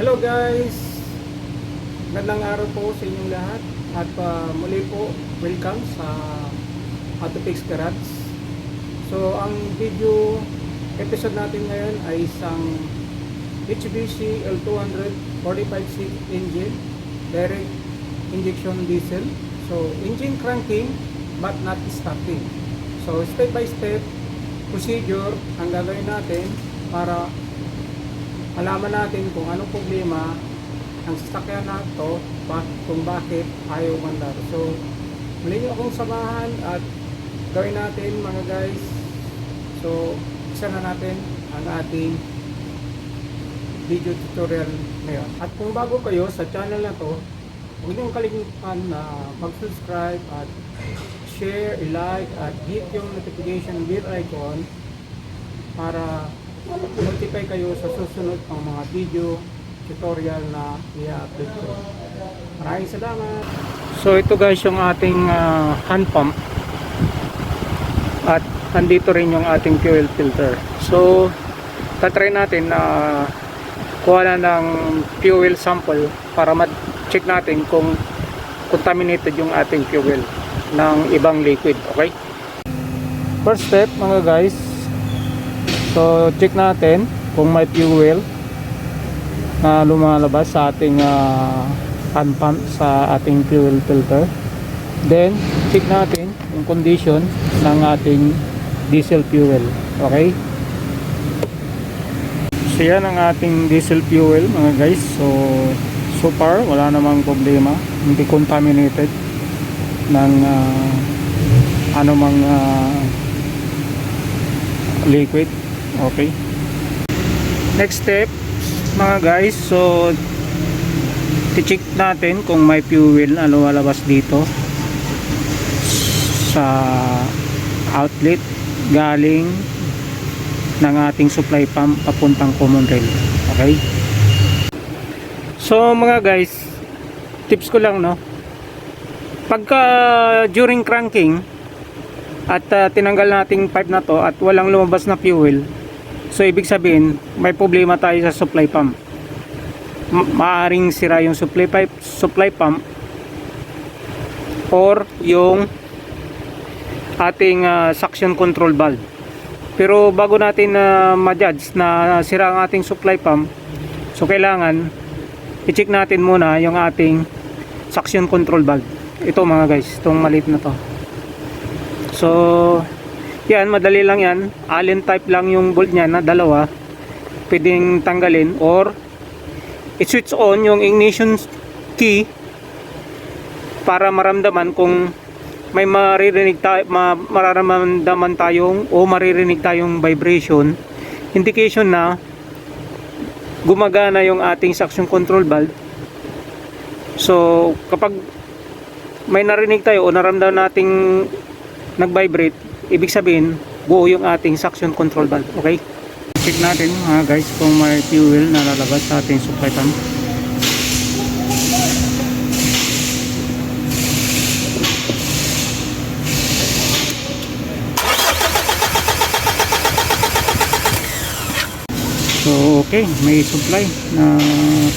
Hello guys! Magandang araw po sa inyong lahat at muli po welcome sa How to Fix Garage. So ang video episode natin ngayon ay isang HBC L200 45C engine direct injection diesel. So engine cranking but not starting. So step by step procedure ang gagawin natin para malaman natin kung anong problema ang sasakyan na ito, kung bakit ayaw mandar. So muli nyo akong samahan at gawin natin mga guys. So isa na natin ang ating video tutorial ngayon. At kung bago kayo sa channel na to, huwag nyo kalimutan na mag-subscribe at share, i-like at hit yung notification bell icon para notify kayo sa susunod pang mga video tutorial na i-upload ko. Maraming salamat. So ito guys yung ating hand pump at andito rin yung ating fuel filter. So tatry natin na kuha na ng fuel sample para ma-check natin kung contaminated yung ating fuel ng ibang liquid. Okay, first step mga guys, so check natin kung may fuel na lumalabas sa ating hand pump sa ating fuel filter. Then check natin yung condition ng ating diesel fuel. Okay, so yan ang ating diesel fuel mga guys. So far wala namang problema, hindi contaminated ng anumang liquid. Okay, next step mga guys, so i-check natin kung may fuel na lumalabas dito sa outlet galing ng ating supply pump papuntang common rail. Okay, so mga guys, tips ko lang, no, pagka during cranking at tinanggal nating pipe na to at walang lumabas na fuel, so ibig sabihin may problema tayo sa supply pump. Maaring sira yung supply pump or yung ating suction control valve. Pero bago natin ma-judge na sira ang ating supply pump, so kailangan i-check natin muna yung ating suction control valve. Ito mga guys, itong maliit na to. So yan, madali lang yan. Allen type lang yung bolt nya na dalawa, pwedeng tanggalin, or i-switch on yung ignition key para maramdaman kung may mararamdaman tayong o maririnig tayong vibration, indication na gumagana yung ating suction control valve. So kapag may narinig tayo o naramdaman nating nag-vibrate, ibig sabihin buo yung ating suction control valve. Okay, check natin guys kung may fuel na lalabas sa ating supply pump. So okay, may supply na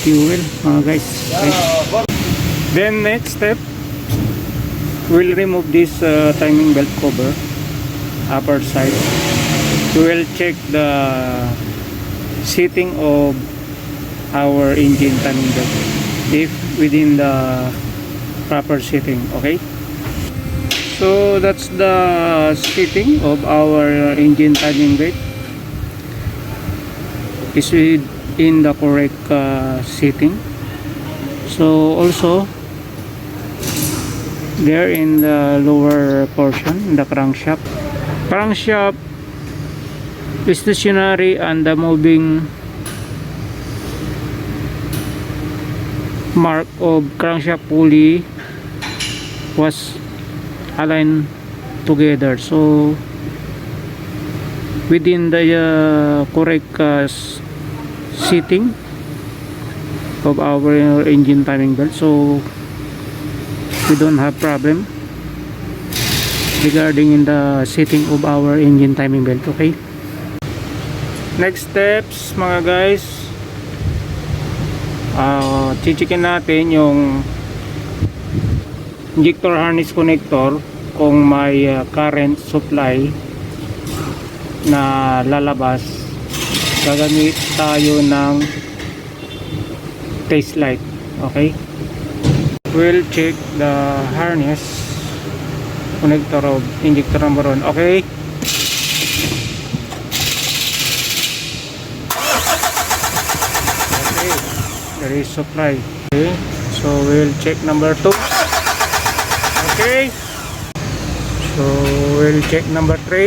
fuel mga guys. Okay. Then next step, we'll remove this timing belt cover, upper side. We will check the setting of our engine timing belt if within the proper setting. Okay, so that's the setting of our engine timing belt. Is within the correct setting. So also there in the lower portion, the crankshaft stationary and the moving mark of crankshaft pulley was aligned together. So within the correct setting of our engine timing belt, so we don't have problem regarding in the setting of our engine timing belt. Okay, next steps mga guys, chichikin natin yung injector harness connector kung may current supply na lalabas. Gagamit tayo ng test light. Okay, we'll check the harness connector of injector number 1. Okay, there is supply. Okay, so we'll check number 2. Okay, so we'll check number 3.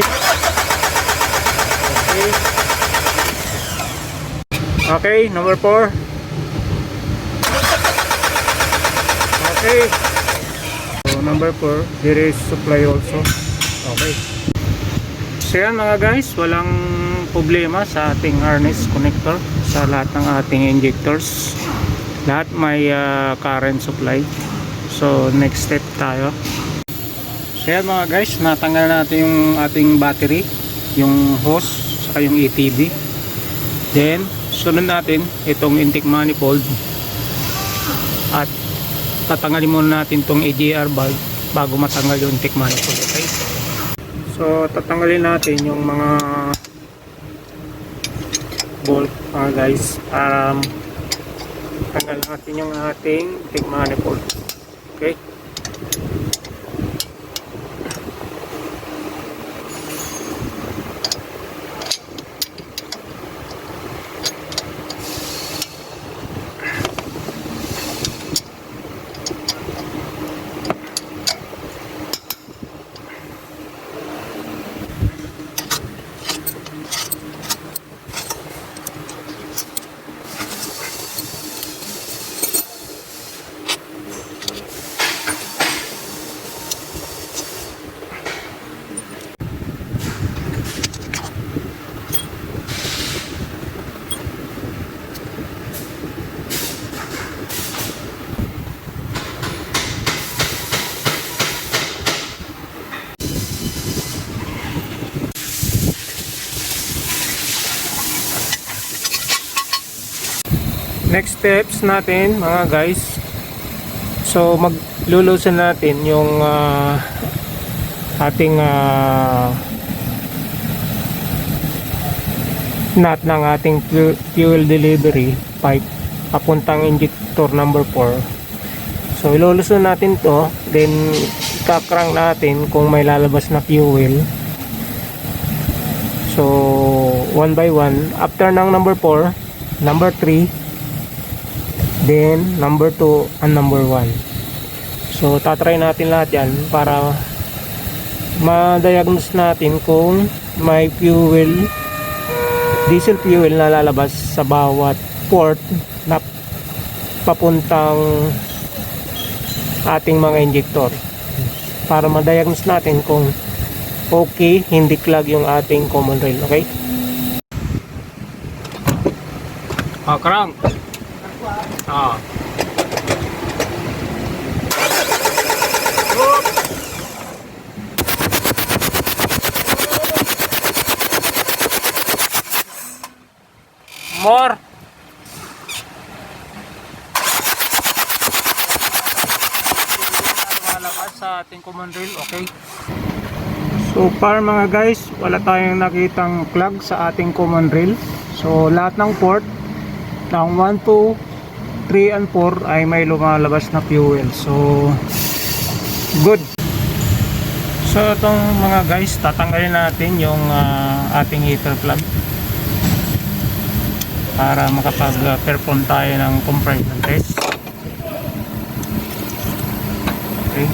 Okay, okay, number 4. Okay, so number 4, there is supply also. Okay, so yan mga guys, walang problema sa ating harness connector sa lahat ng ating injectors. Lahat may current supply. So next step tayo. So yan mga guys, natanggal natin yung ating battery, yung hose, saka yung ATB. Then sunod natin itong intake manifold at tatanggalin muna natin itong AGR valve bago matanggal yung intake manifold. Okay, so tatanggalin natin yung mga bolt mga guys para tanggal natin yung ating intake manifold. Okay, next steps natin mga guys, so maglulusan natin yung ating nut ng ating fuel delivery pipe papuntang injector number 4. So ilulusan natin to, then ikakrank natin kung may lalabas na fuel. So one by one, after ng number 4, number 3, then number 2 and number 1. So tatry natin lahat yan para ma-diagnose natin kung may fuel, diesel fuel na lalabas sa bawat port na papuntang ating mga injector, para ma-diagnose natin kung okay, hindi clog yung ating common rail. Okay, crank. More. Malabas sa ating common rail. Okay, so para mga guys, wala tayong nakitang clog sa ating common rail. So lahat ng port ng 1, 2, 3 and 4 ay may lumalabas na fuel. So good. So itong mga guys, tatanggalin natin yung ating heater plug para makapag-perform tayo ng compression test. Okay,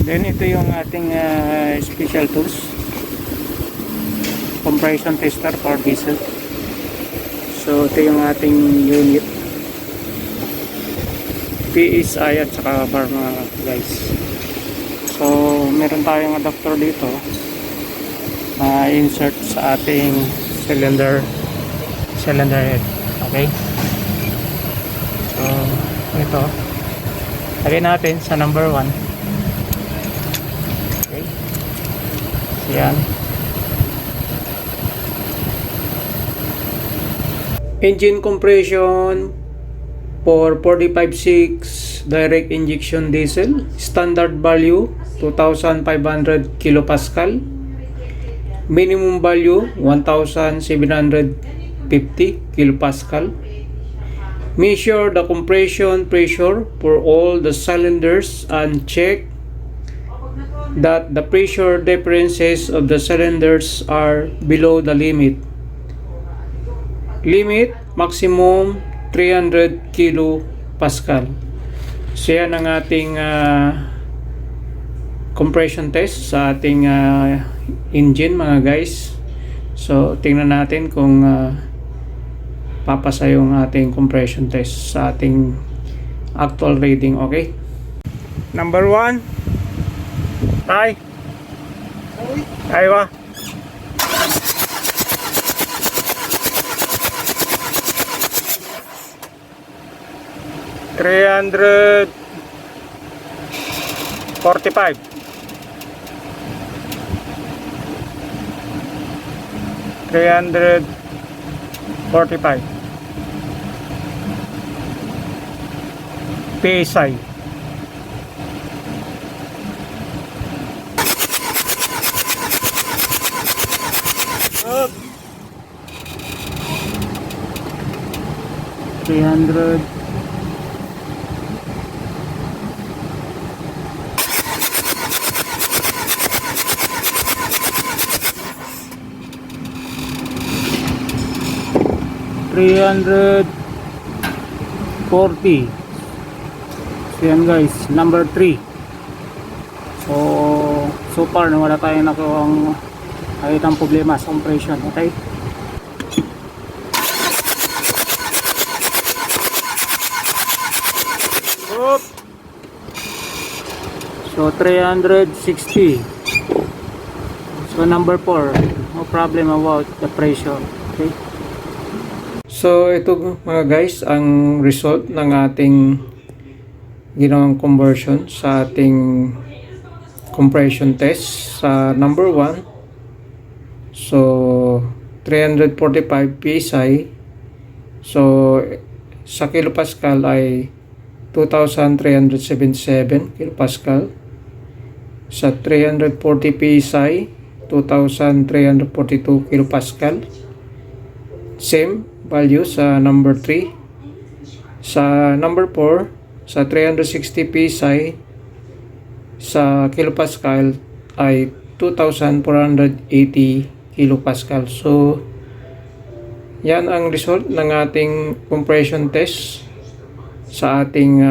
then ito yung ating special tools, compression tester for diesel. So ito yung ating unit, PSI at saka bar mga guys. So meron tayong adapter dito na insert sa ating cylinder head. Okay, so ito Lagay natin sa number 1. Okay. So, yan. Engine compression for 45.6 direct injection diesel. Standard value 2,500 kilopascal. Minimum value 1,750 kilopascal. Measure the compression pressure for all the cylinders and check that the pressure differences of the cylinders are below the limit. Limit maximum 300 kilopascal. So yan ang ating compression test sa ating engine mga guys. So tingnan natin kung papasa yung ating compression test sa ating actual reading. Okay, number 1. Ay aywa 345 PSI. Up. 300 340. So yan guys, number 3. So far wala tayong nakuhang kahit ang problema sa compression. Okay, Oop. So 360. So number 4, no problem about the pressure. Okay, so ito mga guys ang result ng ating ginawang conversion sa ating compression test sa number 1. So 345 PSI. So sa kilopascal ay 2,377 kilopascal. Sa 340 PSI 2,342 kilopascal. Same value sa number 3. Sa number 4, sa 360 PSI sa kilopascal ay 2,480 kilopascal. So yan ang result ng ating compression test sa ating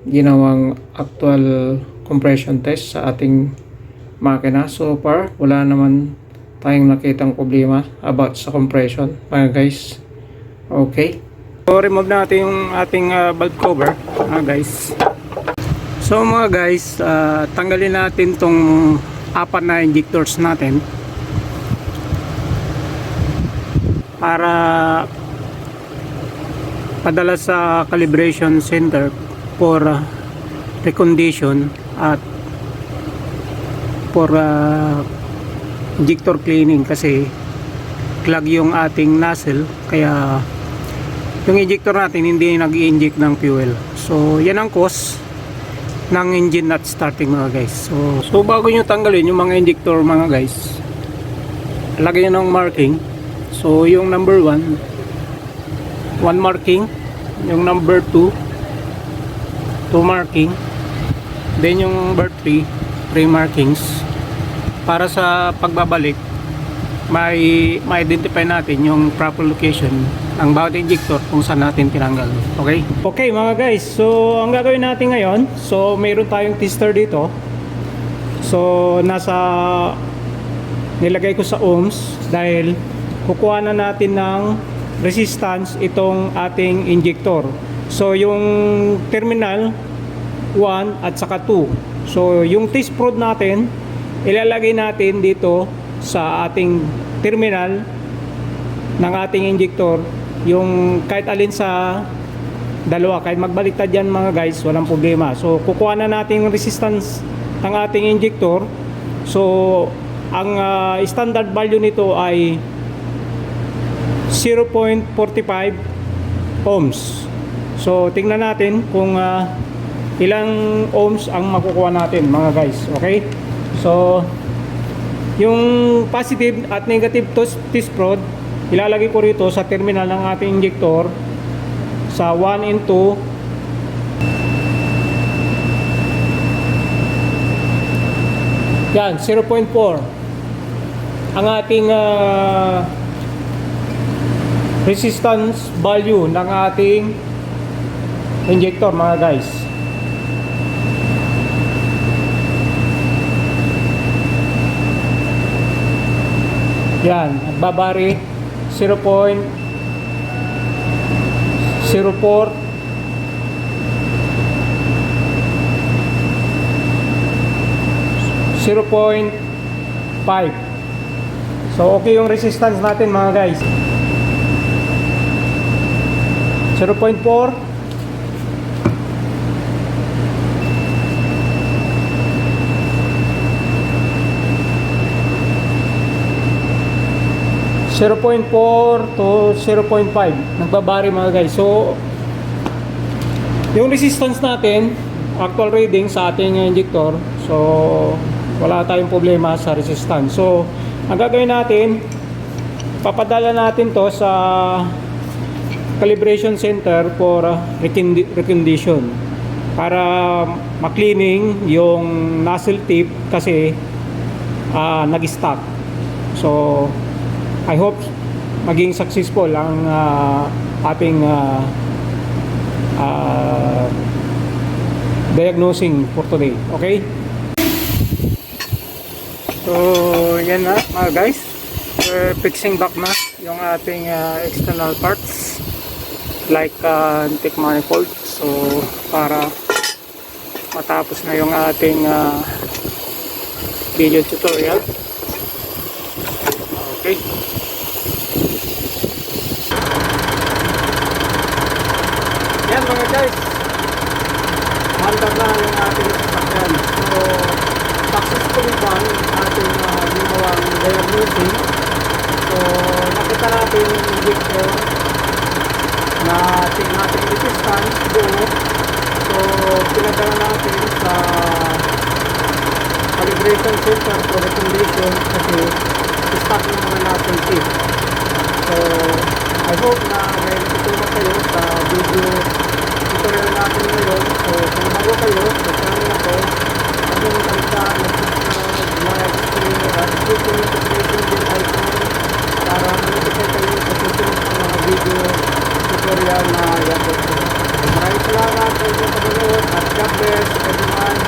ginawang actual compression test sa ating makina. So far wala naman tayong nakitang problema about sa compression mga guys. Okay, so remove natin yung ating valve cover mga guys. So mga guys, tanggalin natin tong 4 na injectors natin para padala sa calibration center for recondition at for injector cleaning kasi clog yung ating nozzle, kaya yung injector natin hindi nag-i-inject ng fuel. So yan ang cause ng engine not starting mga guys. So bago nyo tanggalin yung mga injector mga guys, lagay nyo ng marking. So yung number 1 marking, yung number 2 marking, then yung number 3 markings, para sa pagbabalik ma-identify natin yung proper location ng bawat injector kung saan natin tinanggal. Okay? Okay mga guys, so ang gagawin natin ngayon, so mayroon tayong tester dito. So nilagay ko sa ohms dahil kukuha na natin ng resistance itong ating injector. So yung terminal 1 at saka 2. So yung test probe natin ilalagay natin dito sa ating terminal ng ating injector, yung kahit alin sa dalawa. Kahit magbaliktad yan mga guys, walang problema. So kukuha na natin yung resistance ng ating injector. So ang standard value nito ay 0.45 ohms. So tingnan natin kung ilang ohms ang makukuha natin mga guys. Okay, so yung positive at negative test rod ilalagay ko rito sa terminal ng ating injector sa 1 and 2. Yan, 0.4 ang ating resistance value ng ating injector mga guys. Yan, nagbabari 0.04 0.5. So okay yung resistance natin mga guys. 0.4 0.4 to 0.5 nagbabari mga guys. So yung resistance natin actual reading sa ating injector, so wala tayong problema sa resistance. So ang gagawin natin, papadala natin to sa calibration center for recondition para ma-cleaning yung nozzle tip kasi nag-stuck. So I hope maging successful ang ating diagnosing for today. Okay? So yan na mga guys, we're fixing back na yung ating external parts like intake manifold. So para matapos na yung ating video tutorial. Okay. Yan mga guys, handa na yung ating sasakyan. So successful ba yung ating ginawang diagnosing. So nakita natin yung injector na ating resistance buo. So pinadala natin sa calibration center for recommendation kasi stock yung mga natin tip. So I hope na may natutunan kayo sa video tutorial natin ngayon. So kung bago kayo sa channel na to, huwag nyo kalimutan mag-subscribe, like, share, at click yung notification bell icon para ma-notify kayo sa susunod sa mga video tutorial na i-upload ko. Maraming salamat sa inyong paganood at God bless everyone.